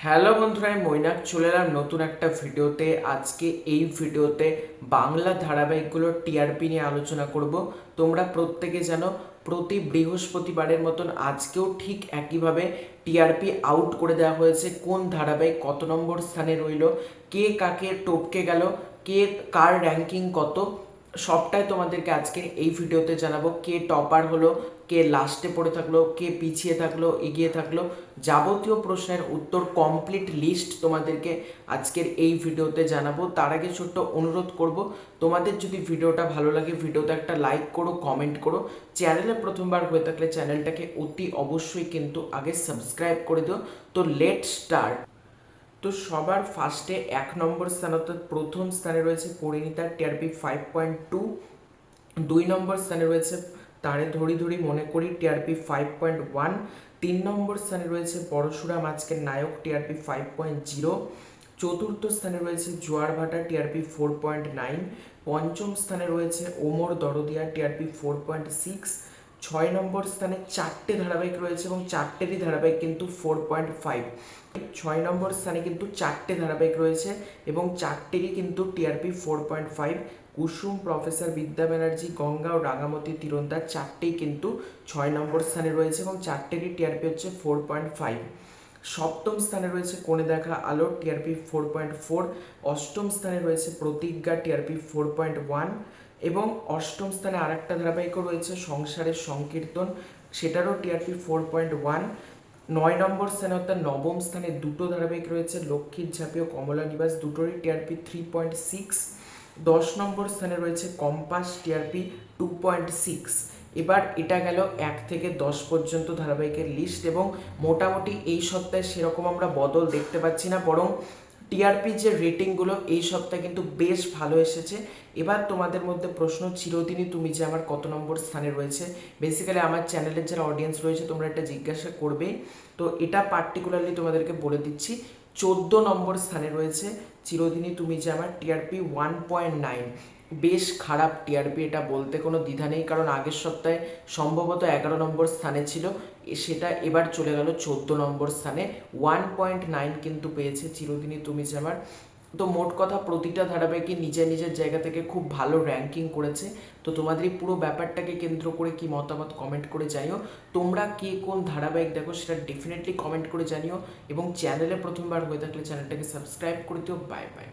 Hello বন্ধুরা, আমি মৈনাক চলে এলাম নতুন একটা ভিডিওতে। আজকে এই ভিডিওতে বাংলা ধারাবাহিকগুলোর টিআরপি নিয়ে আলোচনা করব। তোমরা প্রত্যেকে জানো প্রতি বৃহস্পতিবারের মতন আজকেও ঠিক একইভাবে টিআরপি আউট করে দেওয়া হয়েছে। কোন ধারাবাহিক কত নম্বর স্থানে রইল, কে কাকে টপকে গেল, কে কার র্যাঙ্কিং কত, সবটাই তোমাদেরকে আজকে এই ভিডিওতে জানাবো। কে টপার হলো, কে লাস্টে পড়ে থাকলো, কে পিছিয়ে থাকলো, এগিয়ে থাকলো, যাবতীয় প্রশ্নের উত্তর কমপ্লিট লিস্ট তোমাদেরকে আজকের এই ভিডিওতে জানাবো। তার আগে ছোট্ট অনুরোধ করব, তোমাদের যদি ভিডিওটা ভালো লাগে ভিডিওতে একটা লাইক করো, কমেন্ট করো। চ্যানেলে প্রথমবার হয়ে থাকলে চ্যানেলটাকে অতি অবশ্যই কিন্তু আগে সাবস্ক্রাইব করে দিও। তো লেট স্টার্ট। তো সবার ফার্স্টে 1 নম্বর স্থান অর্থাৎ প্রথম স্থানে রয়েছে পরিণীতার টিআরপি 5.2। 2 নম্বর স্থানে রয়েছে তারে ধরি ধরি মনে করি টিআরপি 5.1। 3 নম্বর স্থানে রয়েছে পরশুরাম আজকের নায়ক টিআরপি 5.0। চতুর্থ স্থানে রয়েছে জোয়ার ভাটা টিআরপি 4.9। পঞ্চম স্থানে রয়েছে ওমর দরদিয়া টিআরপি 4.6। 6 নম্বর স্থানে 4টে ধারাবাহিক রয়েছে এবং 4টেরই ধারাবাহিক কিন্তু 4.5। 6 নম্বর স্থানে কিন্তু 4টে ধারাবাহিক রয়েছে এবং 4টেরই কিন্তু টিআরপি 4.5। কুসুম, প্রফেসর বিদ্যা ব্যানার্জি, গঙ্গা ও রাঙামতি তীরন্দাজ 4টেই কিন্তু 6 নম্বর স্থানে রয়েছে এবং 4টেরই টিআরপি হচ্ছে 4.5। সপ্তম স্থানে রয়েছে কোণে দেখা আলো টিআরপি 4.4। অষ্টম স্থানে রয়েছে প্রতিজ্ঞা টিআরপি 4.1 এবং অষ্টম স্থানে আরেকটা ধারাবাহিকও রয়েছে সংসারের সংকীর্তন, সেটারও টিআরপি 4.1। 9 নম্বর স্থানে অর্থাৎ নবম স্থানে দুটো ধারাবাহিক রয়েছে লক্ষ্মীর ঝাঁপি ও কমলা নিবাস, দুটোরই টিআরপি 3.6। 10 নম্বর স্থানে রয়েছে কম্পাস টিআরপি 2.6। এবার এটা গেল 1 থেকে 10 পর্যন্ত ধারাবাহিকের লিস্ট এবং মোটামুটি এই সপ্তাহে সেরকম আমরা বদল দেখতে পাচ্ছি না, বরং টিআরপি যে রেটিংগুলো এই সপ্তাহে কিন্তু বেশ ভালো এসেছে। এবার তোমাদের মধ্যে প্রশ্ন, চিরদিনই তুমি যে আমার কত নম্বর স্থানে রয়েছে? বেসিক্যালি আমার চ্যানেলের যারা অডিয়েন্স রয়েছে তোমরা এটা জিজ্ঞাসা করবে, তো এটা পার্টিকুলারলি তোমাদেরকে বলে দিচ্ছি। 14 নম্বর স্থানে রয়েছে চিরদিনই তুমি যে আমার টিআরপি 1.9। বেশ খারাপ টিআরপি, এটা বলতে কোনো দ্বিধা নেই, কারণ আগের সপ্তাহে সম্ভবত 11 নম্বর স্থানে ছিল, সেটা এবার চলে গেল 14 নম্বর স্থানে। 1.9 কিন্তু পেয়েছে চিরদিনই তুমি যে আমার। তো মোট কথা প্রতিটা ধারাবাহিকই নিজের নিজের জায়গা থেকে খুব ভালো র্যাঙ্কিং করেছে। তো তোমাদের এই পুরো ব্যাপারটাকে কেন্দ্র করে কি মতামত কমেন্ট করে জানিও। তোমরা কে কোন ধারাবাহিক দেখো সেটা ডেফিনেটলি কমেন্ট করে জানিও এবং চ্যানেলে প্রথমবার হয়ে থাকলে চ্যানেলটাকে সাবস্ক্রাইব করে দিও। Bye bye.